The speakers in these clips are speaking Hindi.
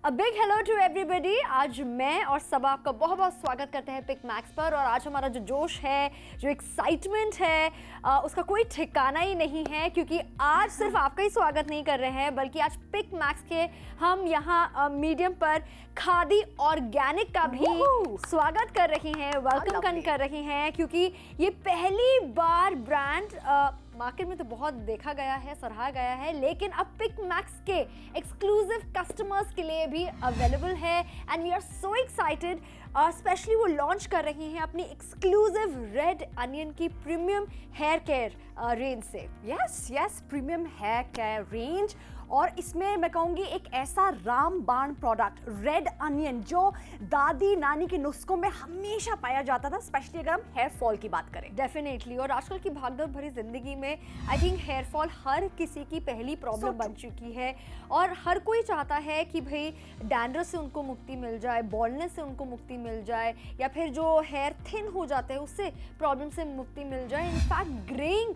A big hello to everybody. आज मैं और सबा आपका बहुत बहुत स्वागत करते हैं पिक मैक्स पर। और आज हमारा जो जोश है, जो एक्साइटमेंट है, उसका कोई ठिकाना ही नहीं है, क्योंकि आज सिर्फ आपका ही स्वागत नहीं कर रहे हैं, बल्कि आज पिक मैक्स के हम यहाँ मीडियम पर खादी ऑर्गेनिक का भी स्वागत कर रही हैं, वेलकम कर रही हैं, क्योंकि ये पहली बार ब्रांड मार्केट में तो बहुत देखा गया है, सराहा गया है, लेकिन अब पिक मैक्स के एक्सक्लूसिव कस्टमर्स के लिए भी अवेलेबल है। And we are so excited. Especially वो लॉन्च कर रही हैं अपनी एक्सक्लूसिव रेड अनियन की प्रीमियम हेयर केयर रेंज से। Yes premium hair care range. और इसमें मैं कहूँगी एक ऐसा रामबाण प्रोडक्ट रेड अनियन जो दादी नानी के नुस्खों में हमेशा पाया जाता था, स्पेशली अगर हम हेयर फॉल की बात करें। डेफिनेटली। और आजकल की भागदौड़ भरी जिंदगी में आई थिंक हेयर फॉल हर किसी की पहली प्रॉब्लम बन चुकी है, और हर कोई चाहता है कि भाई डैंड्रफ से उनको मुक्ति मिल जाए, बॉल्डनेस से उनको मुक्ति मिल जाए, या फिर जो हेयर थिन हो जाते हैं उससे प्रॉब्लम से मुक्ति मिल जाए। इनफैक्ट ग्रेइंग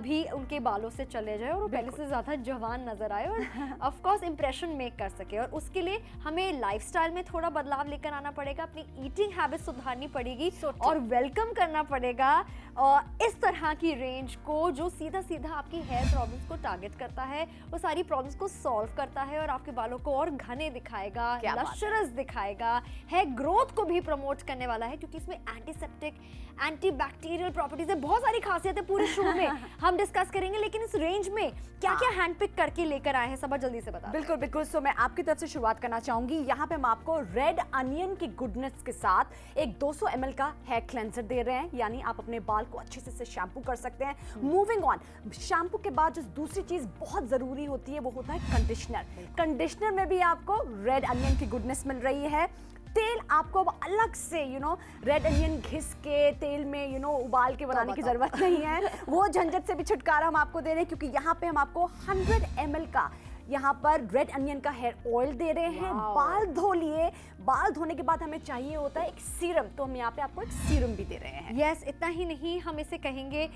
भी उनके बालों से चले जाए और वो पहले से ज़्यादा जवान नजर आए और ऑफ कोर्स इंप्रेशन मेक कर सके। और उसके लिए हमें लाइफस्टाइल में थोड़ा बदलाव लेकर आना पड़ेगा, अपनी ईटिंग हैबिट सुधारनी पड़ेगी और वेलकम करना पड़ेगा इस तरह की रेंज को जो सीधा सीधा आपकी हेयर प्रॉब्लम्स को टारगेट करता है, वो सारी प्रॉब्लम्स को सॉल्व करता है और आपके बालों को और घने दिखाएगा, लश्चरस दिखाएगा, हेयर ग्रोथ को भी प्रमोट करने वाला है, क्योंकि इसमें एंटीसेप्टिक, एंटीबैक्टीरियल प्रॉपर्टीज है, बहुत सारी खासियतें पूरे शो में हम डिस्कस करेंगे। लेकिन इस रेंज में क्या क्या हैंड पिक करके लेकर आए हैं, सब जल्दी से बता। बिल्कुल। सो मैं आपकी तरफ से शुरुआत करना चाहूंगी। यहाँ पे हम आपको रेड अनियन की गुडनेस के साथ एक 200 ml का हेयर क्लेंसर दे रहे हैं, यानी आप अपने बाल को अच्छे से शैम्पू कर सकते हैं। मूविंग ऑन, शैम्पू के बाद जो दूसरी चीज बहुत जरूरी होती है वो होता है कंडीशनर। कंडीशनर में भी आपको रेड अनियन की गुडनेस मिल रही है। तेल आपको अब अलग से रेड अनियन घिस के तेल में उबाल के बनाने की जरूरत नहीं है। वो झंझट से भी छुटकारा हम आपको दे रहे हैं, क्योंकि यहाँ पे हम आपको 100 ml का यहाँ पर रेड अनियन का हेयर ऑयल दे रहे हैं। बाल धो लिए, बाल धोने के बाद हमें चाहिए होता है एक सीरम, तो हम यहाँ पे आपको एक सीरम भी दे रहे हैं। यस, इतना ही नहीं, हम इसे कहेंगे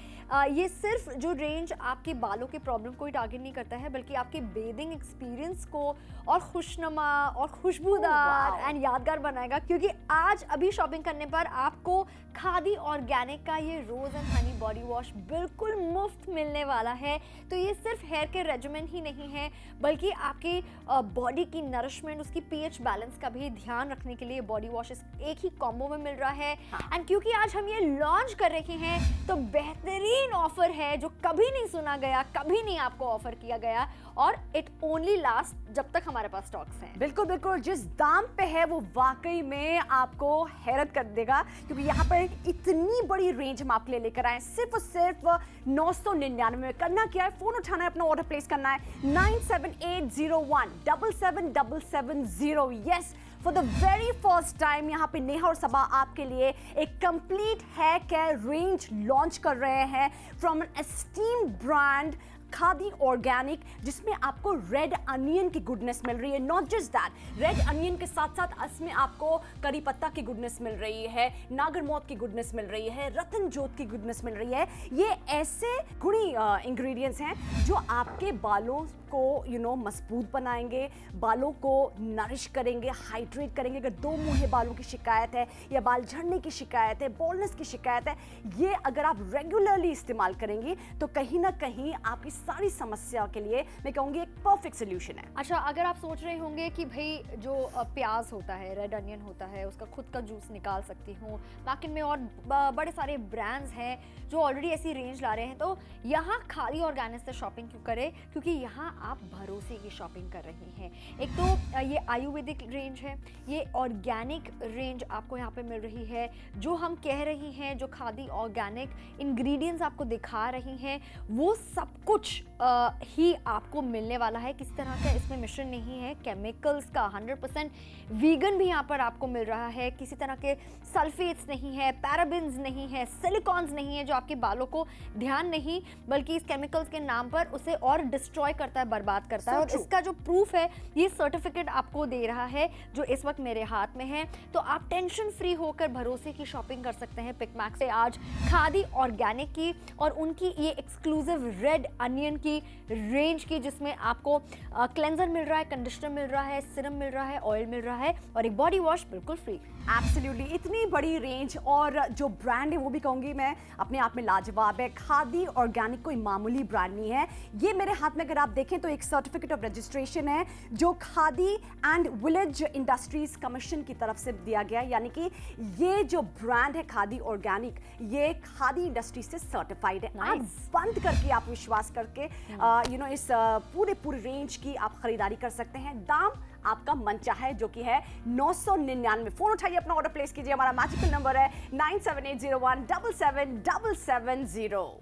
ये सिर्फ जो रेंज आपके बालों के प्रॉब्लम को ही टारगेट नहीं करता है, बल्कि आपके बेदिंग एक्सपीरियंस को और खुशनुमा और खुशबूदार एंड यादगार बनाएगा, क्योंकि आज अभी शॉपिंग करने पर आपको खादी ऑर्गेनिक का ये रोज एंड हनी बॉडी वॉश बिल्कुल मुफ्त मिलने वाला है। तो ये सिर्फ हेयर केयर रेजिमेन ही नहीं है, बल्कि आपकी बॉडी की नरिशमेंट, उसकी पीएच बैलेंस का भी ध्यान रखने के लिए बॉडी वॉश एक ही कॉम्बो में मिल रहा है। एंड क्योंकि आज हम ये लॉन्च कर रहे हैं, तो बेहतरीन ऑफर है जो कभी नहीं सुना गया, कभी नहीं आपको ऑफर किया गया, और इट ओनली लास्ट जब तक हमारे पास स्टॉक्स हैं। बिल्कुल। जिस दाम पे है वो वाकई में आपको हैरत कर देगा, क्योंकि यहाँ पर इतनी बड़ी रेंज हम आपके लिए लेकर आए। सिर्फ 999 में। करना क्या है, फोन उठाना है, अपना ऑर्डर प्लेस करना है 9780177770। Yes, for the very first time यहाँ पे नेहा और सबा आपके लिए एक complete hair care range launch कर रहे हैं from an esteemed brand Khadi organic, जिसमें आपको रेड अनियन की गुडनेस मिल रही है। Not just that, red onion के साथ साथ इसमें आपको करी पत्ता की गुडनेस मिल रही है, नागरमौत की गुडनेस मिल रही है, रतन जोत की गुडनेस मिल रही है। ये ऐसे गुणी इंग्रेडिएंट्स हैं जो आपके बालों को मजबूत बनाएंगे, बालों को नरिश करेंगे, हाइड्रेट करेंगे। अगर दो मुंहे बालों की शिकायत है, या बाल झड़ने की शिकायत है, बॉल्डनेस की शिकायत है, ये अगर आप रेगुलरली इस्तेमाल करेंगे तो कहीं ना कहीं आपकी सारी समस्या के लिए मैं कहूंगी एक परफेक्ट सोल्यूशन है। अच्छा, अगर आप सोच रहे होंगे कि भाई जो प्याज होता है, रेड अनियन होता है, उसका खुद का जूस निकाल सकती हूँ, मार्केट में और बड़े सारे ब्रांड्स हैं जो ऑलरेडी ऐसी रेंज ला रहे हैं, तो यहाँ खादी ऑर्गेनिक से शॉपिंग क्यों करें, क्योंकि यहाँ आप भरोसे की शॉपिंग कर रही हैं। एक तो ये आयुर्वेदिक रेंज है, ये ऑर्गेनिक रेंज आपको यहाँ पे मिल रही है। जो हम कह रही हैं, जो खादी ऑर्गेनिक इंग्रेडिएंट्स आपको दिखा रही हैं, वो सब कुछ ही आपको मिलने वाला है। किस तरह का इसमें मिश्रण नहीं है केमिकल्स का, 100% वीगन भी यहाँ पर आपको मिल रहा है। किसी तरह के सल्फेट्स नहीं है, पैराबिन्स नहीं है, सिलिकॉन्स नहीं है जो आपके बालों को ध्यान नहीं, बल्कि इस केमिकल्स के नाम पर उसे और डिस्ट्रॉय करता है बर्बाद करता है। So और true. इसका जो प्रूफ है, ये सर्टिफिकेट आपको दे रहा है जो इस वक्त मेरे हाथ में है। तो आप टेंशन फ्री होकर भरोसे की शॉपिंग कर सकते हैं पिकमैक्स से आज खादी ऑर्गेनिक की और उनकी ये एक्सक्लूसिव रेड अनियन की रेंज की, जिसमें आपको क्लेंजर मिल रहा है, कंडीशनर मिल रहा है, सिरम मिल रहा है, ऑयल मिल रहा है और एक बॉडी वॉश बिल्कुल फ्री। एब्सोल्युटली, इतनी बड़ी रेंज और जो ब्रांड है वो भी कहूंगी मैं अपने आप में लाजवाब है। खादी ऑर्गेनिक कोई मामूली ब्रांड नहीं है। ये मेरे हाथ में अगर आप देखें तो एक सर्टिफिकेट ऑफ रजिस्ट्रेशन है जो khadi and village industries commission की तरफ से दिया गया है, यानी कि ये जो ब्रांड है खादी ऑर्गेनिक, ये खादी इंडस्ट्री से सर्टिफाइड है। Nice. आप बंद करके, आप विश्वास करके इस पूरे रेंज की आप खरीदारी कर सकते हैं। दाम आपका मनचाहा है जो कि है 999। फोन उठाइए, अपना ऑर्डर प्लेस कीजिए। हमारा मैजिकल नंबर है 9780177770।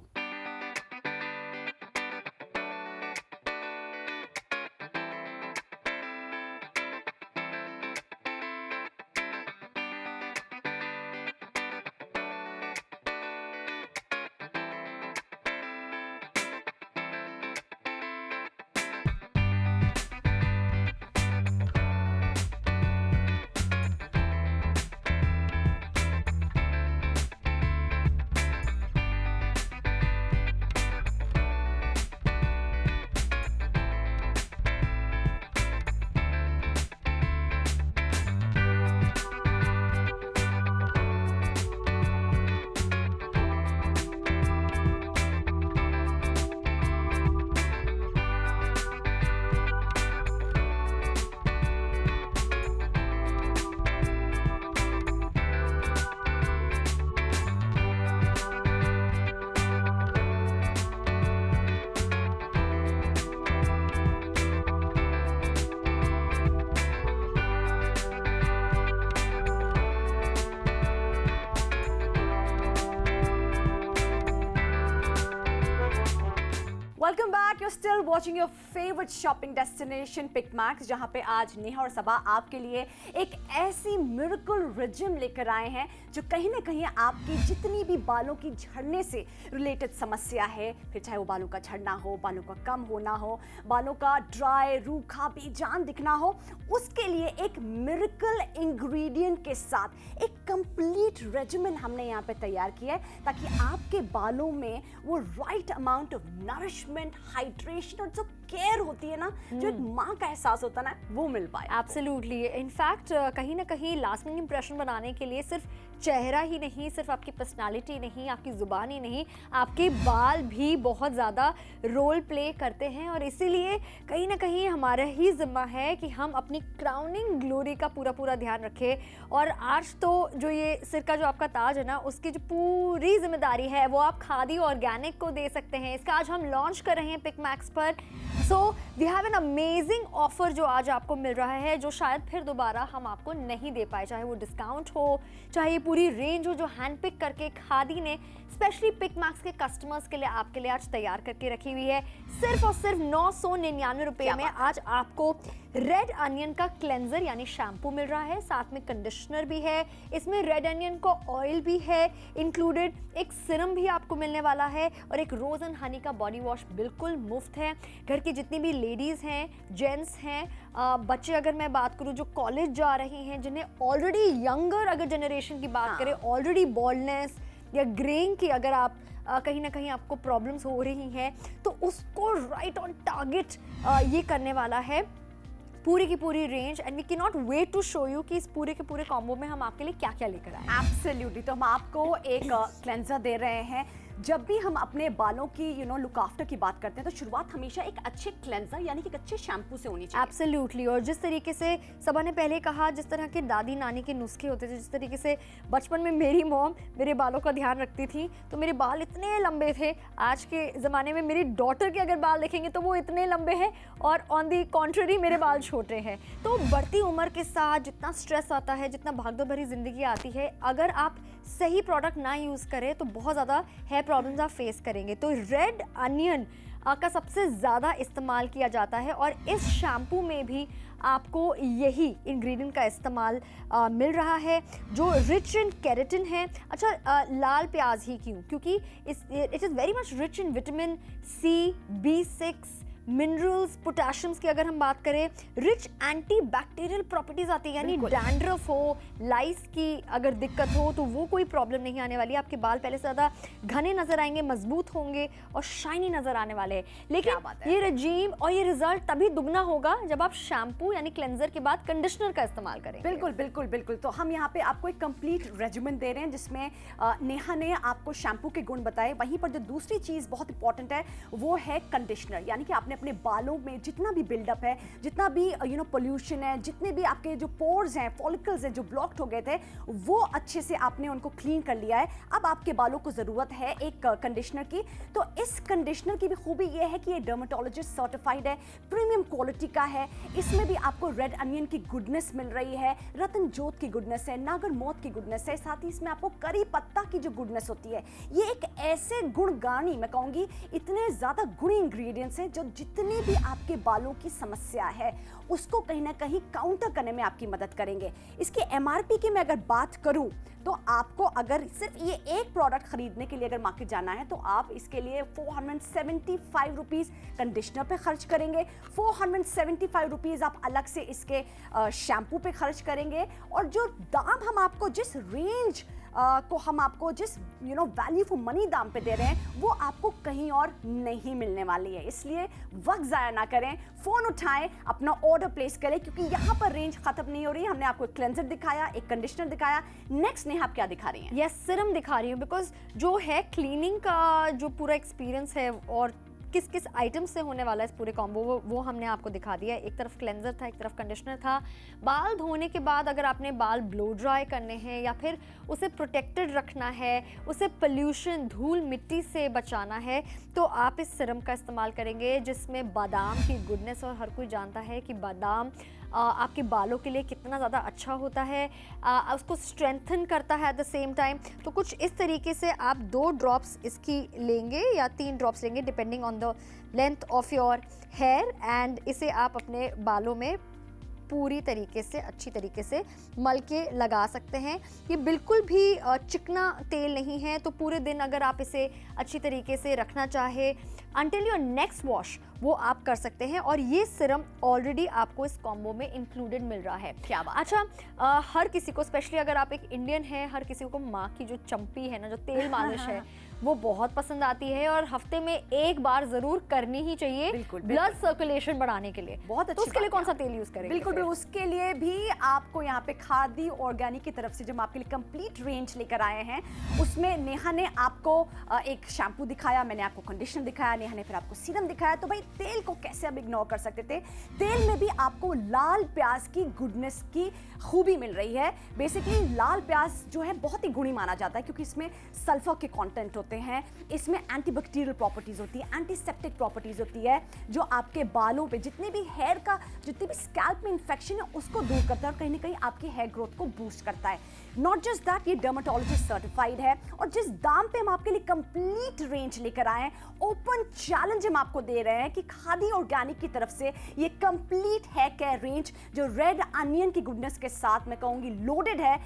Welcome back, you still watching your favourite shopping destination Pickmax, जहां पे आज नेहा और सबा आपके लिए एक ऐसी मिरेकल रिजिम लेकर आए हैं जो कहीं ना कहीं आपकी जितनी भी बालों की झड़ने से रिलेटेड समस्या है, फिर चाहे वो बालों का झड़ना हो, बालों का कम होना हो, बालों का ड्राई रूखा बेजान दिखना हो, उसके लिए एक मिरेकल इंग्रेडिएंट के साथ एक कंप्लीट रेजिमेन हमने यहाँ पे तैयार किया है ताकि आपके बालों में वो right amount of nourishment, hydration और जो केयर होती है ना, जो एक माँ का एहसास होता है ना, वो मिल पाए। एब्सोल्युटली। इनफैक्ट कहीं ना कहीं लास्टिंग इंप्रेशन बनाने के लिए सिर्फ चेहरा ही नहीं, सिर्फ आपकी पर्सनालिटी नहीं, आपकी ज़ुबान ही नहीं, आपके बाल भी बहुत ज़्यादा रोल प्ले करते हैं। और इसीलिए कहीं ना कहीं हमारा ही ज़िम्मा है कि हम अपनी क्राउनिंग ग्लोरी का पूरा ध्यान रखें। और आज तो जो ये सिर का जो आपका ताज है ना, उसकी जो पूरी जिम्मेदारी है वो आप खादी ऑर्गेनिक को दे सकते हैं। इसका आज हम लॉन्च कर रहे हैं पिकमैक्स पर। So we have an amazing offer जो आज आपको मिल रहा है, जो शायद फिर दोबारा हम आपको नहीं दे पाए, चाहे वो डिस्काउंट हो, चाहे पूरी रेंज हो जो हैंड पिक करके खादी ने स्पेशली पिकमैक्स के कस्टमर्स के लिए आपके लिए आज तैयार करके रखी हुई है। सिर्फ और सिर्फ 999 रुपये में आज आपको रेड अनियन का क्लेंजर यानी शैम्पू मिल रहा है, साथ में कंडीशनर भी है, इसमें रेड अनियन का ऑयल भी है इंक्लूडेड, एक सिरम भी आपको मिलने वाला है और एक रोज एंड हनी का बॉडी वॉश बिल्कुल मुफ्त है। घर की जितनी भी लेडीज़ हैं, जेंट्स हैं, बच्चे अगर मैं बात करूं जो कॉलेज जा रहे हैं, जिन्हें ऑलरेडी यंगर अगर जनरेशन की बात करें, ऑलरेडी बॉल्डनेस या ग्रेइंग की अगर आप कहीं ना कहीं आपको प्रॉब्लम्स हो रही हैं, तो उसको राइट ऑन टारगेट ये करने वाला है पूरी की पूरी range. And we can not wait to show you कि इस पूरे के पूरे कॉम्बो में हम आपके लिए क्या क्या लेकर आए। एब्सोल्युटली, तो हम आपको एक क्लेंजर दे रहे हैं। जब भी हम अपने बालों की लुक आफ्टर की बात करते हैं तो शुरुआत हमेशा एक अच्छे क्लेंजर यानी कि एक अच्छे शैम्पू से होनी चाहिए। एब्सोल्युटली। और जिस तरीके से सबा ने पहले कहा, जिस तरह के दादी नानी के नुस्खे होते थे, जिस तरीके से बचपन में मेरी मॉम मेरे बालों का ध्यान रखती थी तो मेरे बाल इतने लंबे थे। आज के ज़माने में मेरी डॉटर के अगर बाल देखेंगे तो वो इतने लंबे हैं और ऑन दी कॉन्ट्ररी मेरे बाल छोटे हैं। तो बढ़ती उम्र के साथ जितना स्ट्रेस आता है, जितना भागदौड़ भरी ज़िंदगी आती है, अगर आप सही प्रोडक्ट ना यूज़ करें तो बहुत ज़्यादा हेयर प्रॉब्लम्स आप फेस करेंगे। तो रेड अनियन का सबसे ज़्यादा इस्तेमाल किया जाता है और इस शैम्पू में भी आपको यही इंग्रेडिएंट का इस्तेमाल मिल रहा है जो रिच इन केराटिन है। अच्छा, लाल प्याज ही क्यों? क्योंकि it is very much rich in vitamin C, B6, minerals, potassiums की अगर हम बात करें, रिच एंटी बैक्टीरियल प्रॉपर्टीज आती है, यानी डैंड्रफ हो, लाइस की अगर दिक्कत हो तो वो कोई प्रॉब्लम नहीं आने वाली। आपके बाल पहले से ज़्यादा घने नजर आएंगे, मजबूत होंगे और शाइनी नजर आने वाले हैं। लेकिन ये रजीम और ये रिजल्ट तभी दुगना होगा जब आप शैम्पू यानी क्लेंजर के बाद कंडीशनर का इस्तेमाल करेंगे। बिल्कुल बिल्कुल बिल्कुल। तो हम यहाँ पे आपको एक कंप्लीट रेजिमेंट दे रहे हैं जिसमें नेहा ने आपको शैम्पू के गुण बताए। वहीं पर जो दूसरी चीज़ बहुत इंपॉर्टेंट है वो है कंडीशनर, यानी कि आपने अपने बालों में जितना भी बिल्डअप है, जितना भी पोल्यूशन है, जितने भी आपके जो पोर्स हैं, फॉलिकल्स हैं जो ब्लॉक्ड हो गए थे, वो अच्छे से आपने उनको क्लीन कर लिया है। अब आपके बालों को ज़रूरत है एक कंडीशनर की। तो इस कंडीशनर की भी खूबी ये है कि ये डर्मेटोलॉजिस्ट सर्टिफाइड है, प्रीमियम क्वालिटी का है। इसमें भी आपको रेड अनियन की गुडनेस मिल रही है, रतन जोत की गुडनेस है, नागर मौत की गुडनेस है, साथ ही इसमें आपको करी पत्ता की जो गुडनेस होती है। ये एक ऐसे गुणगानी, मैं कहूँगी इतने ज़्यादा गुणी इंग्रेडिएंट्स हैं जो जितनी भी आपके बालों की समस्या है उसको कहीं ना कहीं काउंटर करने में आपकी मदद करेंगे। इसकी एमआरपी की मैं अगर बात करूं तो आपको अगर सिर्फ ये एक प्रोडक्ट खरीदने के लिए अगर मार्केट जाना है तो आप इसके लिए 475 रुपीज़ कंडीशनर पे खर्च करेंगे, 475 रुपीज़ आप अलग से इसके शैम्पू पे खर्च करेंगे। और जो दाम हम आपको जिस रेंज को हम आपको जिस वैल्यू फॉर मनी दाम पे दे रहे हैं वो आपको कहीं और नहीं मिलने वाली है। इसलिए वक्त ज़ाया ना करें, फ़ोन उठाएं, अपना ऑर्डर प्लेस करें, क्योंकि यहाँ पर रेंज खत्म नहीं हो रही है। हमने आपको एक क्लेंजर दिखाया, एक कंडीशनर दिखाया, नेक्स्ट नेहा आप क्या दिखा रही हैं? यस, सिरम दिखा रही हूँ, बिकॉज जो है क्लीनिंग का जो पूरा एक्सपीरियंस है और किस किस आइटम से होने वाला है इस पूरे कॉम्बो वो हमने आपको दिखा दिया है। एक तरफ क्लेंजर था, एक तरफ कंडीशनर था। बाल धोने के बाद अगर आपने बाल ब्लो ड्राई करने हैं या फिर उसे प्रोटेक्टेड रखना है, उसे पोल्यूशन, धूल मिट्टी से बचाना है, तो आप इस सिरम का इस्तेमाल करेंगे जिसमें बादाम की गुडनेस, और हर कोई जानता है कि बादाम आपके बालों के लिए कितना ज़्यादा अच्छा होता है, उसको स्ट्रेंथन करता है एट द सेम टाइम। तो कुछ इस तरीके से आप 2 ड्रॉप्स इसकी लेंगे या 3 ड्रॉप्स लेंगे depending on the length of your hair, and इसे आप अपने बालों में पूरी तरीके से अच्छी तरीके से मल के लगा सकते हैं। ये बिल्कुल भी चिकना तेल नहीं है, तो पूरे दिन अगर आप इसे अच्छी तरीके से रखना चाहे अंटिल योर नेक्स्ट वॉश वो आप कर सकते हैं। और ये सिरम ऑलरेडी आपको इस कॉम्बो में इंक्लूडेड मिल रहा है। क्या बात। अच्छा, हर किसी को, स्पेशली अगर आप एक इंडियन हैं, हर किसी को माँ की जो चंपी है ना, जो तेल मालिश है वो बहुत पसंद आती है और हफ्ते में एक बार जरूर करनी ही चाहिए, ब्लड सर्कुलेशन बढ़ाने के लिए। बहुत अच्छी। तो उसके लिए कौन सा तेल यूज करेंगे? बिल्कुल, उसके लिए भी आपको यहाँ पे खादी ऑर्गेनिक की तरफ से जो हम आपके लिए कंप्लीट रेंज लेकर आए हैं, उसमें नेहा ने आपको एक शैम्पू दिखाया, मैंने आपको कंडीशनर दिखाया, नेहा ने फिर आपको सीरम दिखाया। तो भाई तेल को कैसे आप इग्नोर कर सकते थे? तेल में भी आपको लाल प्याज की गुडनेस की खूबी मिल रही है। बेसिकली लाल प्याज जो है बहुत ही गुणी माना जाता है क्योंकि इसमें सल्फर के कंटेंट होते हैं, इसमें एंटीबैक्टीरियल प्रॉपर्टीज होती है, एंटीसेप्टिक प्रॉपर्टीज होती है, जो आपके बालों पे जितने भी हेयर का, जितने भी स्कैल्प में इन्फेक्शन है उसको दूर करता है और कहीं ना कहीं आपकी हेयर ग्रोथ को बूस्ट करता है। नॉट जस्ट दैट, ये डर्मेटोलॉजिस्ट सर्टिफाइड है। और जिस दाम पे हम आपके लिए कंप्लीट रेंज लेकर आए हैं, ओपन चैलेंज हम आपको दे रहे हैं कि खादी ऑर्गेनिक की तरफ से ये कंप्लीट हेयर केयर रेंज जो रेड अनियन की गुडनेस के साथ मैं कहूंगी लोडेड है,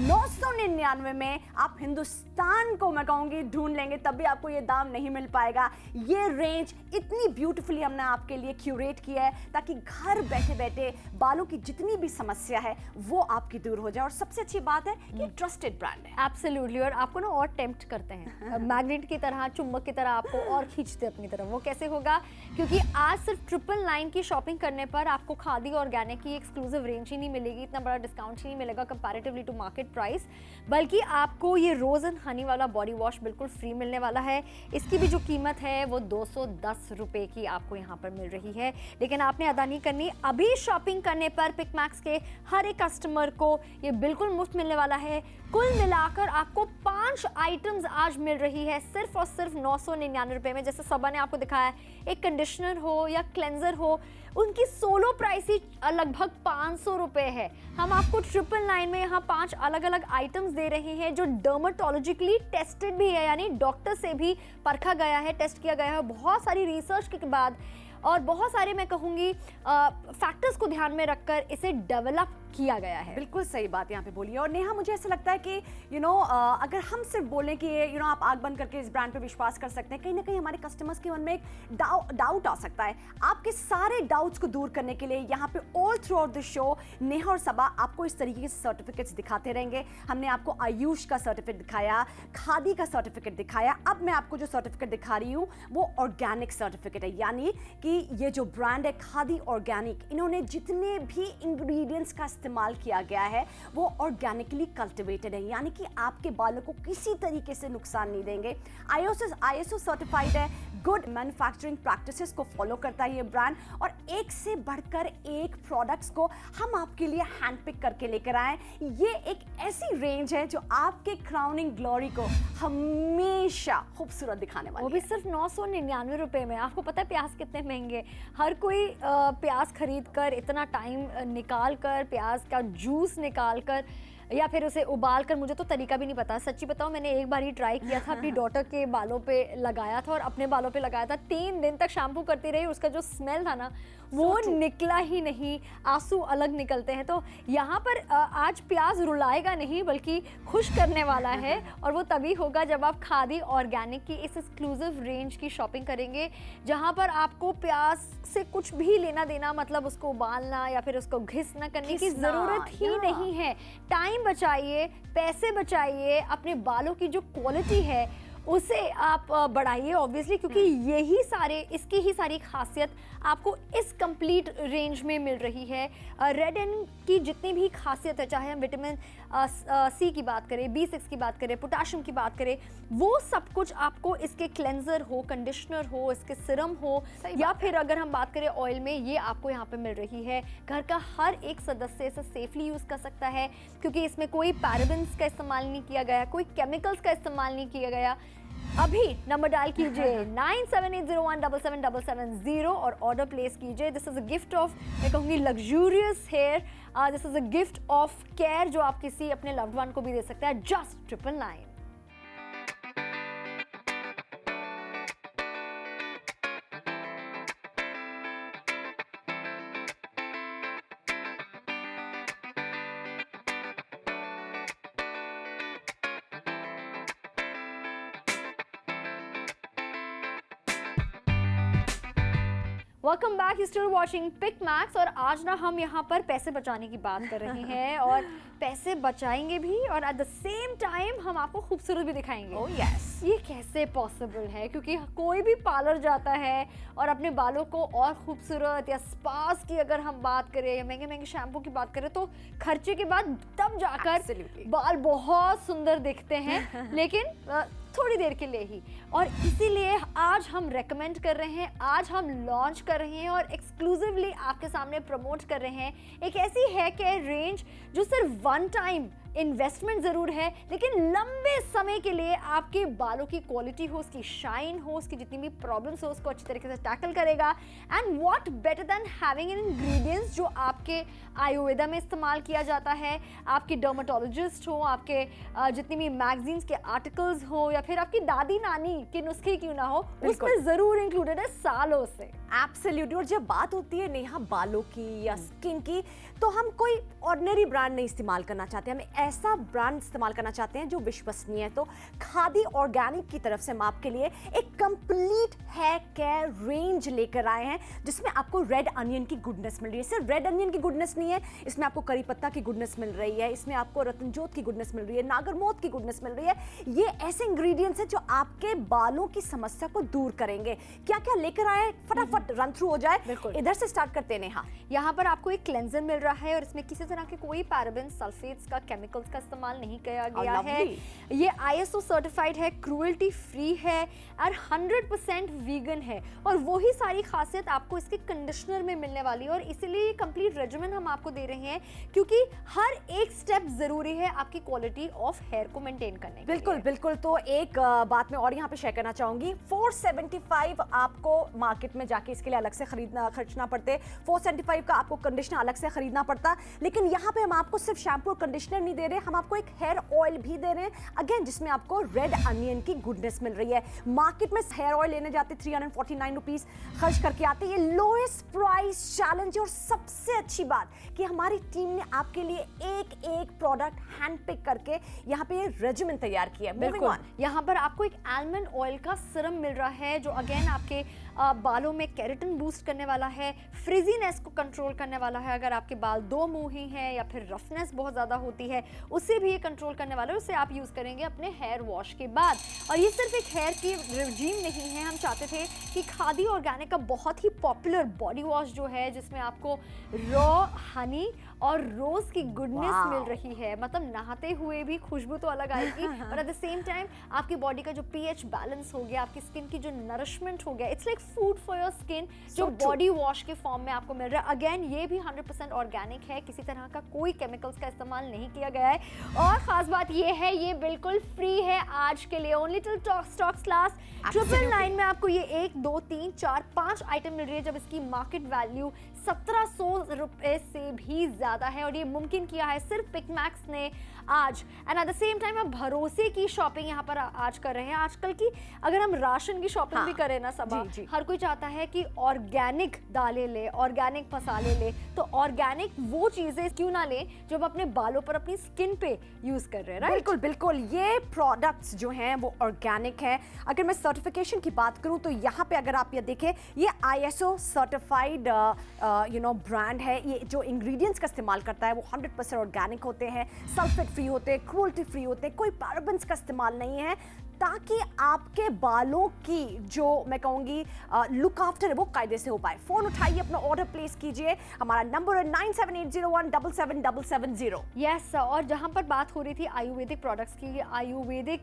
999 में आप हिंदुस्तान को मैं कहूंगी ढूंढ लेंगे तब भी आपको ये दाम नहीं मिल पाएगा। ये रेंज इतनी ब्यूटीफुली हमने आपके लिए क्यूरेट किया है ताकि घर बैठे बैठे बालों की जितनी भी समस्या है वो आपकी दूर हो जाए। और सबसे अच्छी बात है कि ट्रस्टेड ब्रांड है। एब्सोल्युटली। और आपको ना और टेम्प्ट करते हैं मैग्नेट की तरह, चुंबक की तरह आपको और खींचते अपनी तरफ। वो कैसे होगा? क्योंकि आज सिर्फ 999 की शॉपिंग करने पर आपको खादी ऑर्गेनिक की एक्सक्लूसिव रेंज ही नहीं मिलेगी, इतना बड़ा डिस्काउंट ही नहीं मिलेगा कंपैरेटिवली टू मार्केट प्राइस, बल्कि आपको ये रोज एंड हनी वाला बॉडी वॉश बिल्कुल फ्री मिलने वाला है। इसकी भी जो कीमत है वो 210 रुपए की आपको यहाँ पर मिल रही है, लेकिन आपने अदा नहीं करनी। अभी शॉपिंग करने पर पिकमैक्स के हर एक कस्टमर को ये बिल्कुल मुफ्त मिलने वाला है। कुल मिलाकर आपको 5 आइटम्स आज मिल रही है सिर्फ और सिर्फ 999 रुपए में। जैसे सबा ने आपको दिखाया है, एक कंडीशनर हो या क्लेंजर हो, उनकी सोलो प्राइस ही लगभग 500 रुपए है। हम आपको 999 में यहाँ 5 अलग अलग आइटम्स दे रहे हैं जो डर्मेटोलॉजिकली टेस्टेड भी है, यानी डॉक्टर से भी परखा गया है, टेस्ट किया गया है बहुत सारी रिसर्च के बाद, और बहुत सारे मैं कहूँगी फैक्टर्स को ध्यान में रखकर इसे डेवलप किया गया है। बिल्कुल सही बात यहाँ पे बोली है। और नेहा मुझे ऐसा लगता है कि अगर हम सिर्फ बोलें कि आप आंख बंद करके इस ब्रांड पे विश्वास कर सकते हैं, कहीं ना कहीं हमारे कस्टमर्स के मन में एक डाउट आ सकता है। आपके सारे डाउट्स को दूर करने के लिए यहाँ पे all through out the show Neha और सबा आपको इस तरीके के सर्टिफिकेट्स दिखाते रहेंगे। हमने आपको आयुष का सर्टिफिकेट दिखाया, खादी का सर्टिफिकेट दिखाया, अब मैं आपको जो सर्टिफिकेट दिखा रही हूँ वो ऑर्गेनिक सर्टिफिकेट है, यानी कि ये जो ब्रांड है खादी ऑर्गेनिक, इन्होंने जितने भी इंग्रेडिएंट्स का इस्तेमाल किया गया है वो ऑर्गेनिकली कल्टिवेटेड है, यानी कि आपके बालों को किसी तरीके से नुकसान नहीं देंगे। आईएसओ सर्टिफाइड है, गुड मैन्युफैक्चरिंग प्रैक्टिसेस को फॉलो करता है ये ब्रांड, और एक से बढ़कर एक प्रोडक्ट्स को हम आपके लिए हैंड पिक करके लेकर आए। ये एक ऐसी रेंज है जो आपके क्राउनिंग ग्लोरी को हमेशा खूबसूरत दिखाने वाली है। वो भी सिर्फ 999 रुपए में। आपको पता है प्याज कितने महंगे, हर कोई प्याज खरीद कर इतना टाइम निकाल कर प्याज का जूस निकाल कर या फिर उसे उबाल कर, मुझे तो तरीका भी नहीं पता, सच्ची बताओ मैंने एक बार ही ट्राई किया था, अपनी डॉटर के बालों पे लगाया था और अपने बालों पे लगाया था, 3 दिन तक शैम्पू करती रही, उसका जो स्मेल था ना वो निकला ही नहीं, आंसू अलग निकलते हैं। तो यहाँ पर आज प्याज रुलाएगा नहीं बल्कि खुश करने वाला है, और वो तभी होगा जब आप खादी ऑर्गेनिक की इस एक्सक्लूसिव रेंज की शॉपिंग करेंगे, जहाँ पर आपको प्याज से कुछ भी लेना देना, मतलब उसको उबालना या फिर उसको घिसना करने की ज़रूरत ही नहीं है। टाइम बचाइए, पैसे बचाइए, अपने बालों की जो क्वालिटी है उसे आप बढ़ाइए ऑब्वियसली, क्योंकि इसकी ही सारी खासियत आपको इस कंप्लीट रेंज में मिल रही है। रेड एन की जितनी भी खासियत है, चाहे हम विटामिन सी की बात करें, B6 की बात करें, पोटाशियम की बात करें, वो सब कुछ आपको इसके क्लेंजर हो, कंडीशनर हो, इसके सिरम हो, या फिर अगर हम बात करें ऑयल में, ये आपको यहाँ पे मिल रही है। घर का हर एक सदस्य इसे सेफली यूज़ कर सकता है, क्योंकि इसमें कोई पैराबेन्स का इस्तेमाल नहीं किया गया, कोई केमिकल्स का इस्तेमाल नहीं किया गया। अभी नंबर डायल कीजिए 9780177770 और ऑर्डर प्लेस कीजिए। This is a gift of, मैं कहूँगी luxurious hair, this is a gift of care जो आप किसी अपने लव्ड वन को भी दे सकते हैं। Just 999। Welcome back, you still watching Pick Max. और आज ना हम यहाँ पर पैसे बचाने की बात कर रहे हैं और पैसे बचाएंगे भी और एट द सेम टाइम हम आपको खूबसूरत भी दिखाएंगे। ओह यस, ये कैसे पॉसिबल है? क्योंकि कोई भी पार्लर जाता है और अपने बालों को और खूबसूरत, या स्पास की अगर हम बात करें या महंगे महंगे शैम्पू की बात करें, तो खर्चे के बाद तब जाकर बाल बहुत सुंदर दिखते हैं लेकिन थोड़ी देर के लिए ही। और इसीलिए आज हम रेकमेंड कर रहे हैं, आज हम लॉन्च कर रहे हैं और एक्सक्लूसिवली आपके सामने प्रमोट कर रहे हैं एक ऐसी हेयर केयर रेंज जो सिर्फ वन टाइम इन्वेस्टमेंट ज़रूर है, लेकिन लंबे समय के लिए आपके बालों की क्वालिटी हो, उसकी शाइन हो, उसकी जितनी भी प्रॉब्लम्स हो, उसको अच्छी तरीके से टैकल करेगा। And what better than having an ingredients जो आपके आयुर्वेदा में इस्तेमाल किया जाता है, आपके डर्माटोलॉजिस्ट हो, आपके जितनी भी मैगजीन्स के आर्टिकल्स हो, या फिर आपकी दादी नानी के नुस्खे क्यों ना हो, उसमें ज़रूर इंक्लूडेड है सालों से। एब्सोल्युटली। और जब बात होती है नेहा बालों की या स्किन की, तो हम कोई ऑर्डिनरी ब्रांड नहीं इस्तेमाल करना चाहते, हमें ऐसा ब्रांड इस्तेमाल करना चाहते हैं जो विश्वसनीय है। तो खादी ऑर्गेनिक की तरफ से हम आपके लिए एक कंप्लीट हेयर केयर रेंज लेकर आए हैं, जिसमें आपको रेड अनियन की गुडनेस मिल रही है। सिर्फ रेड अनियन की गुडनेस नहीं है, इसमें आपको करी पत्ता की गुडनेस मिल रही है, इसमें आपको रतनजोत की गुडनेस मिल रही है, नागरमोत की गुडनेस मिल रही है। ये ऐसे इंग्रेडिएंट्स हैं जो आपके बालों की समस्या को दूर करेंगे। क्या क्या लेकर आए, फटाफट रन थ्रू हो जाए। इधर से स्टार्ट करते हैं नेहा। यहाँ पर आपको एक क्लेंजर मिल रहा है और इसमें किसी तरह के कोई पैराबेन, सल्फेट्स का, केमिकल्स का इस्तेमाल नहीं किया गया है। ये आईएसओ सर्टिफाइड है, क्रूएल्टी फ्री है और 100% वीगन है। और वही सारी खासियत आपको इसके कंडीशनर में मिलने वाली है, और इसीलिए ये कंप्लीट रेजिमेन हम आपको दे रहे हैं, क्योंकि हर एक स्टेप जरूरी है आपकी क्वालिटी ऑफ हेयर को मेंटेन करने के बिल्कुल लिए। बिल्कुल। तो एक बात मैं और यहाँ पे शेयर करना चाहूंगी, 475 आपको मार्केट में जाके आपके इसके लिए अलग से खर्चना पड़ते, 475 का आपको कंडीशनर अलग से खरीदना पड़ता। लेकिन यहाँ पे हम आपको सिर्फ शैम्पू और कंडीशनर नहीं दे रहे, हम आपको एक हेयर ऑयल भी दे रहे हैं, अगेन जिसमें आपको रेड अनियन की गुडनेस मिल रही है। मार्केट में हेयर ऑयल लेने जाते 349 रुपीज खर्च करके आते, ये लोएस्ट प्राइस चैलेंज है। और सबसे अच्छी बात कि हमारी टीम ने आपके लिए एक एक प्रोडक्ट हैंड पिक करके यहाँ पे ये रेजिमेंट तैयार किया है। बिल्कुल, यहाँ पर आपको एक आलमंड ऑयल का सिरम मिल रहा है जो अगेन आपके बालों में केराटिन बूस्ट करने वाला है, फ्रिजीनेस को कंट्रोल करने वाला है। अगर आपके बाल दो मुंही हैं या फिर रफनेस बहुत ज़्यादा होती है, उससे भी ये कंट्रोल करने वाला है। उसे आप यूज़ करेंगे अपने हेयर वॉश के बाद। और ये सिर्फ एक हेयर की रेजीम नहीं है, हम चाहते थे कि खादी ऑर्गेनिक का बहुत ही पॉपुलर बॉडी वॉश जो है जिसमें आपको रॉ हनी और रोज की गुडनेस मिल रही है, मतलब नहाते हुए भी खुशबू तो अलग आएगी और एट द सेम टाइम आपकी बॉडी का जो पीएच बैलेंस हो गया, आपकी स्किन की जो नरिशमेंट हो गया, it's like food for your skin जो बॉडी वॉश के फॉर्म में आपको मिल रहा है। अगेन ये भी 100% ऑर्गेनिक है, किसी तरह का कोई केमिकल्स का इस्तेमाल नहीं किया गया है। और खास बात ये है ये बिल्कुल फ्री है आज के लिए, ओनली टिल स्टॉक्स लास्ट। 999 में आपको ये 1 2 3 4 5 आइटम मिल रही है, जब इसकी मार्केट वैल्यू 1700 रुपए से भी ज्यादा है। और ये मुमकिन किया है सिर्फ पिकमैक्स ने आज। And at the same time आप भरोसे की शॉपिंग यहाँ पर आज कर रहे हैं। आजकल की अगर हम राशन की शॉपिंग भी करें ना सबा, हर कोई चाहता है कि ऑर्गेनिक दालें ले, ऑर्गेनिक मसाले ले, तो ऑर्गेनिक वो चीजें क्यों ना ले जो हम अपने बालों पर अपनी स्किन पे यूज कर रहे हैं, राइट? बिल्कुल बिल्कुल, ये प्रोडक्ट्स जो हैं वो ऑर्गेनिक है। अगर मैं सर्टिफिकेशन की बात करूं तो यहाँ पे अगर आप ये देखें, ये ISO सर्टिफाइड ब्रांड है। ये जो इंग्रेडिएंट्स का इस्तेमाल करता है वो 100% ऑर्गेनिक होते हैं, सल्फेट फ्री होते हैं, क्रूएल्टी फ्री होते हैं, कोई पैराबेन्स का इस्तेमाल नहीं है, ताकि आपके बालों की जो मैं कहूँगी लुक आफ्टर है वो कायदे से हो पाए। फोन उठाइए, अपना ऑर्डर प्लेस कीजिए, हमारा नंबर है 9780177770। यस, और जहाँ पर बात हो रही थी आयुर्वेदिक प्रोडक्ट्स की, आयुर्वेदिक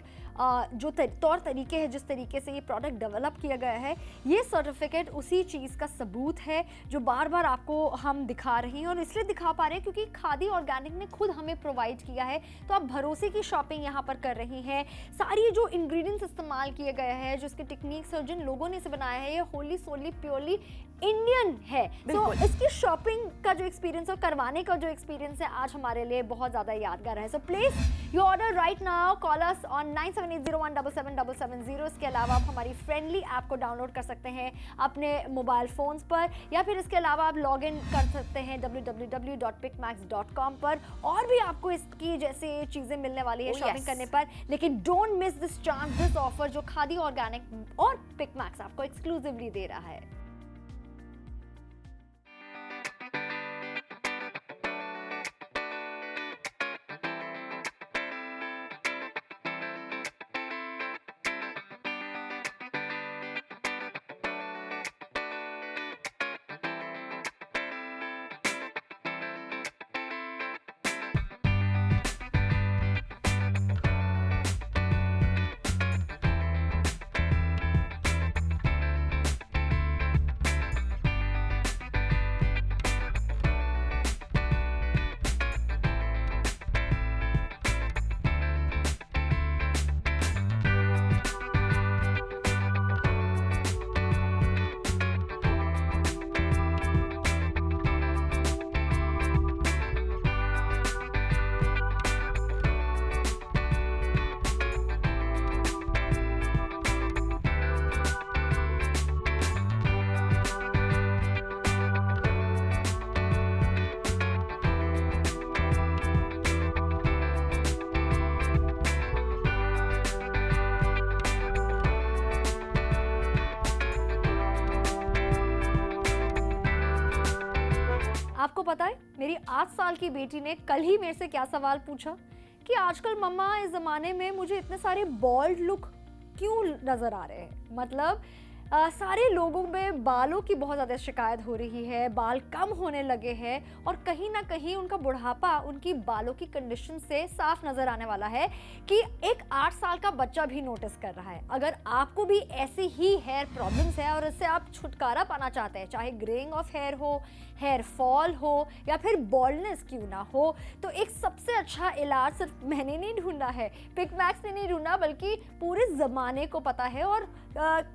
जो तौर तरीके हैं, जिस तरीके से ये प्रोडक्ट डेवलप किया गया है, ये सर्टिफिकेट उसी चीज़ का सबूत है जो बार बार आपको हम दिखा रही हैं। और इसलिए दिखा पा रहे हैं क्योंकि खादी ऑर्गेनिक ने खुद हमें प्रोवाइड किया है, तो आप भरोसे की शॉपिंग यहाँ पर कर रही हैं। सारी जो इंग्रेडिएंट्स इस्तेमाल किए गए हैं, जो इसके टेक्निक्स और जिन लोगों ने इसे बनाया है, ये होली सोली प्योरली इंडियन है। तो इसकी शॉपिंग का जो एक्सपीरियंस और करवाने का जो एक्सपीरियंस है आज हमारे लिए बहुत ज़्यादा यादगार है। So please your order right now, call us on 9780177770। इसके अलावा आप हमारी फ्रेंडली ऐप को डाउनलोड कर सकते हैं अपने मोबाइल फोन्स पर, या फिर इसके अलावा आप लॉग इन कर सकते हैं www.picmax.com पर। और भी आपको इसकी जैसे चीज़ें मिलने वाली है शॉपिंग करने पर, लेकिन don't miss this chance, this offer जो खादी ऑर्गेनिक और पिकमैक्स आपको एक्सक्लूसिवली दे रहा है। आपको पता है मेरी 8 साल की बेटी ने कल ही मेरे से क्या सवाल पूछा कि आजकल मम्मा इस ज़माने में मुझे इतने सारे बॉल्ड लुक क्यों नज़र आ रहे हैं। मतलब सारे लोगों में बालों की बहुत ज़्यादा शिकायत हो रही है, बाल कम होने लगे हैं और कहीं ना कहीं उनका बुढ़ापा उनकी बालों की कंडीशन से साफ नज़र आने वाला है कि एक 8 साल का बच्चा भी नोटिस कर रहा है। अगर आपको भी ऐसी ही हेयर प्रॉब्लम्स है और इससे आप छुटकारा पाना चाहते हैं, चाहे ग्रेइंग ऑफ हेयर हो, हेयर फॉल हो या फिर बॉल्डनेस क्यों ना हो, तो एक सबसे अच्छा इलाज सिर्फ मैंने नहीं ढूंढा है, पिकमैक्स ने नहीं ढूंढा, बल्कि पूरे ज़माने को पता है और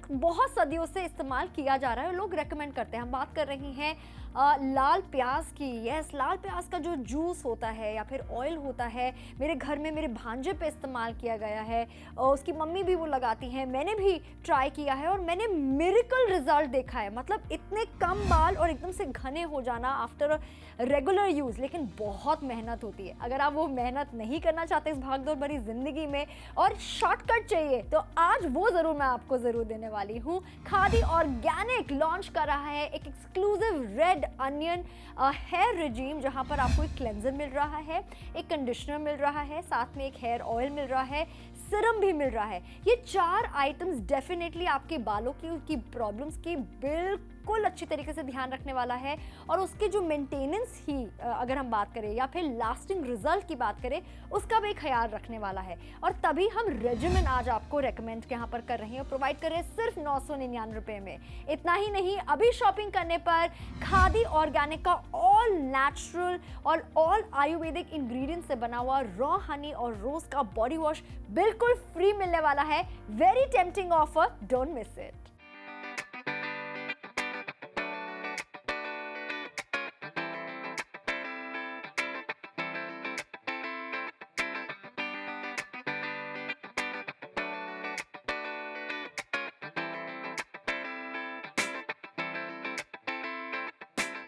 बहुत सदियों से इस्तेमाल किया जा रहा है और लोग रेकमेंड करते हैं। हम बात कर रही हैं लाल प्याज की। यस, लाल प्याज का जो जूस होता है या फिर ऑयल होता है, मेरे घर में मेरे भांजे पे इस्तेमाल किया गया है और उसकी मम्मी भी वो लगाती हैं, मैंने भी ट्राई किया है और मैंने मिरेकल रिजल्ट देखा है। मतलब इतने कम बाल और एकदम से घने हो जाना आफ्टर रेगुलर यूज़। लेकिन बहुत मेहनत होती है। अगर आप वो मेहनत नहीं करना चाहते इस भागदौड़ भरी ज़िंदगी में और शॉर्टकट चाहिए, तो आज वो ज़रूर मैं आपको ज़रूर देने वाली हूँ। खादी ऑर्गेनिक लॉन्च कर रहा है एक exclusive red onion hair regime, जहाँ पर आपको एक क्लेंजर मिल रहा है, एक कंडीशनर मिल रहा है, साथ में एक हेयर ऑयल मिल रहा है, सिरम भी मिल रहा है। ये 4 आइटम्स डेफिनेटली आपके बालों की प्रॉब्लम्स की बिल्कुल अच्छी तरीके से ध्यान रखने वाला है और उसके जो मेंटेनेंस ही अगर हम बात करें या फिर लास्टिंग रिजल्ट की बात करें, उसका भी ख्याल रखने वाला है। और तभी हम रेजिमेन आज आपको रेकमेंड यहाँ पर कर रहे हैं, प्रोवाइड कर रहे हैं सिर्फ 999 रुपये में। इतना ही नहीं, अभी शॉपिंग करने पर खादी ऑर्गेनिक का ऑल नेचुरल और ऑल आयुर्वेदिक इंग्रेडिएंट से बना हुआ रॉ हनी और रोज का बॉडी वॉश बिल्कुल फ्री मिलने वाला है। Very tempting offer, don't miss it.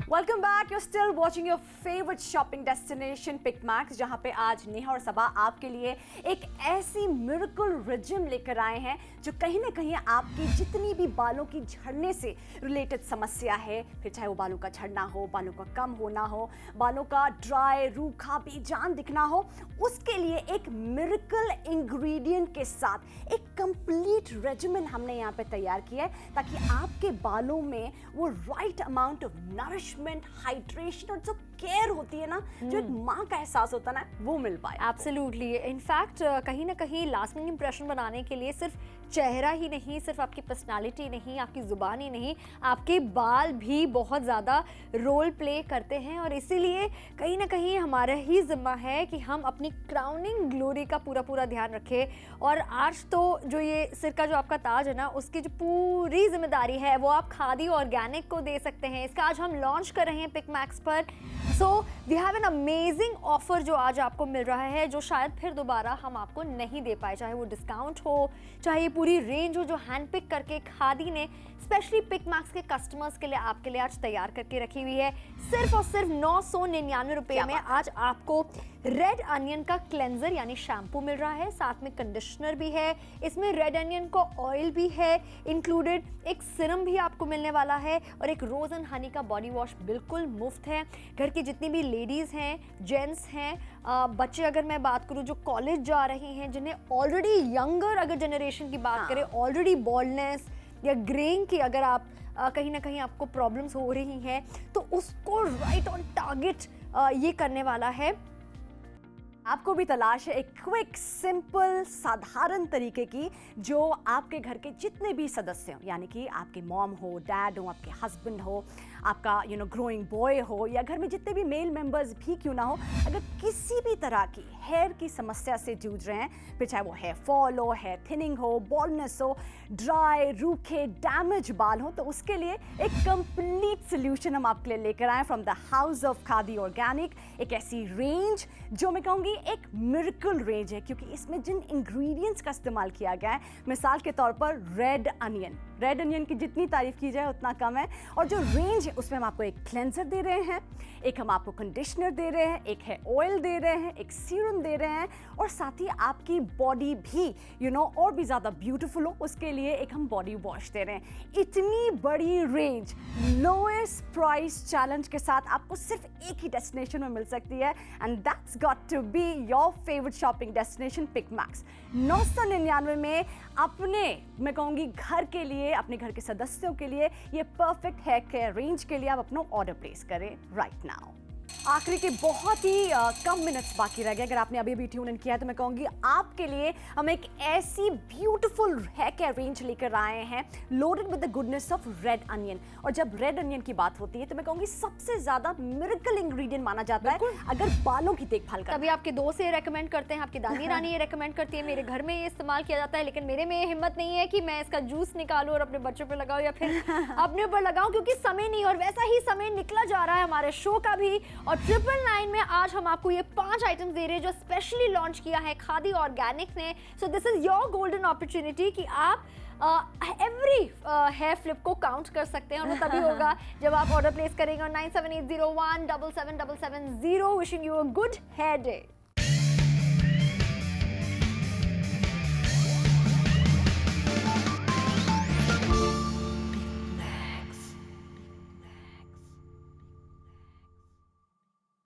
Welcome back, you still watching your favourite shopping destination Pick Max, जहाँ पे आज नेहा और सबा आपके लिए एक ऐसी मिरेकल रिजिम लेकर आए हैं जो कहीं ना कहीं आपकी जितनी भी बालों की झड़ने से रिलेटेड समस्या है, फिर चाहे वो बालों का झड़ना हो, बालों का कम होना हो, बालों का ड्राई रूखा बेजान दिखना हो, उसके लिए एक मिरेकल इंग्रेडिएंट के साथ एक कंप्लीट रेजिमेन हमने यहाँ पे तैयार किया है ताकि आपके बालों में वो right amount of nourishment, hydration और जो केयर होती है ना, जो एक माँ का एहसास होता है ना, वो मिल पाए। एब्सोल्युटली। इनफैक्ट कहीं ना कहीं लास्टिंग इंप्रेशन बनाने के लिए सिर्फ चेहरा ही नहीं, सिर्फ आपकी पर्सनालिटी नहीं, आपकी ज़ुबान ही नहीं, आपके बाल भी बहुत ज़्यादा रोल प्ले करते हैं और इसीलिए कहीं ना कहीं हमारा ही ज़िम्मा है कि हम अपनी क्राउनिंग ग्लोरी का पूरा ध्यान रखें। और आज तो जो ये सिर का जो आपका ताज है ना, उसकी जो पूरी जिम्मेदारी है वो आप खादी ऑर्गेनिक को दे सकते हैं। इसका आज हम लॉन्च कर रहे हैं पिक मैक्स पर। So we have an amazing offer जो आज आपको मिल रहा है, जो शायद फिर दोबारा हम आपको नहीं दे पाए, चाहे वो डिस्काउंट हो, चाहे पूरी रेंज हो जो हैंड पिक करके खादी ने स्पेशली पिक मैक्स के कस्टमर्स के लिए आपके लिए आज तैयार करके रखी हुई है। सिर्फ और सिर्फ 999 रुपये में आज आपको रेड अनियन का क्लेंजर यानी शैम्पू मिल रहा है, साथ में कंडीशनर भी है, इसमें रेड अनियन का ऑयल भी है इंक्लूडेड, एक सिरम भी आपको मिलने वाला है और एक रोज एंड हनी का बॉडी वॉश बिल्कुल मुफ्त है। घर की जितनी भी लेडीज़ हैं, जेंट्स हैं, बच्चे अगर मैं बात करूँ जो कॉलेज जा रहे हैं, जिन्हें ऑलरेडी यंगर अगर जनरेशन की बात करें, ऑलरेडी बॉल्डनेस या ग्रेइंग की अगर आप कहीं ना कहीं आपको प्रॉब्लम्स हो रही हैं, तो उसको राइट ऑन टारगेट ये करने वाला है। आपको भी तलाश है एक क्विक, सिंपल, साधारण तरीके की जो आपके घर के जितने भी सदस्य हो, यानी कि आपके मॉम हो, डैड हो, आपके हस्बैंड हो, आपका ग्रोइंग बॉय हो या घर में जितने भी मेल मेंबर्स भी क्यों ना हो, अगर किसी भी तरह की हेयर की समस्या से जूझ रहे हैं, फिर चाहे वो हेयर फॉल हो, हेयर थिनिंग हो, बॉल्डनेस हो, ड्राई, रूखे, डैमेज बाल हो, तो उसके लिए एक कंप्लीट सोल्यूशन हम आपके लिए लेकर आए from the house of khadi organic. एक ऐसी रेंज जो मैं कहूँगी एक मिरेकल रेंज है, क्योंकि इसमें जिन इंग्रेडिएंट्स का इस्तेमाल किया गया है, मिसाल के तौर पर रेड अनियन की जितनी तारीफ की जाए उतना कम है। और जो रेंज है उसमें हम आपको एक क्लेंजर दे रहे हैं, एक हम आपको कंडीशनर दे रहे हैं, एक है ऑयल दे रहे हैं, एक सीरम दे रहे हैं और साथ ही आपकी बॉडी भी और भी ज़्यादा ब्यूटीफुल हो उसके लिए एक हम बॉडी वॉश दे रहे हैं। इतनी बड़ी रेंज लोएस्ट प्राइस चैलेंज के साथ आपको सिर्फ एक ही डेस्टिनेशन में मिल सकती है, and that's got to be your favourite shopping destination Pick Max. 999 में अपने मैं कहूँगी घर के लिए, अपने घर के सदस्यों के लिए ये परफेक्ट हेयर केयर रेंज के लिए आप अपना ऑर्डर प्लेस करें राइट नाउ। आखिरी के बहुत ही कम मिनट्स बाकी रह गए। अगर आपने अभी अभी ट्यून इन किया है तो मैं कहूँगी आपके लिए हम एक ऐसी ब्यूटीफुल हेयर केयर रेंज लेकर आए हैं loaded with the goodness of red onion. और जब रेड अनियन की बात होती है तो मैं कहूँगी सबसे ज़्यादा मिरेकल इंग्रेडिएंट माना जाता है अगर बालों की देखभाल करना। तभी आपके दोस्त ये रेकमेंड करते हैं, आपकी दादी रानी ये रेकमेंड करती है, मेरे घर में ये इस्तेमाल किया जाता है, लेकिन मेरे में ये हिम्मत नहीं है कि मैं इसका जूस निकालूं और अपने बच्चों पे लगाऊं या फिर अपने ऊपर लगाऊं, क्योंकि समय नहीं। और वैसा ही समय निकला जा रहा है हमारे शो का भी। और 999 में आज हम आपको ये 5 आइटम्स दे रहे हैं जो स्पेशली लॉन्च किया है खादी ऑर्गेनिक ने। So this is your golden opportunity कि आप एवरी हेयर फ्लिप को काउंट कर सकते हैं। और वो तभी होगा जब आप ऑर्डर प्लेस करेंगे 9780177770। Wishing you a good hair day.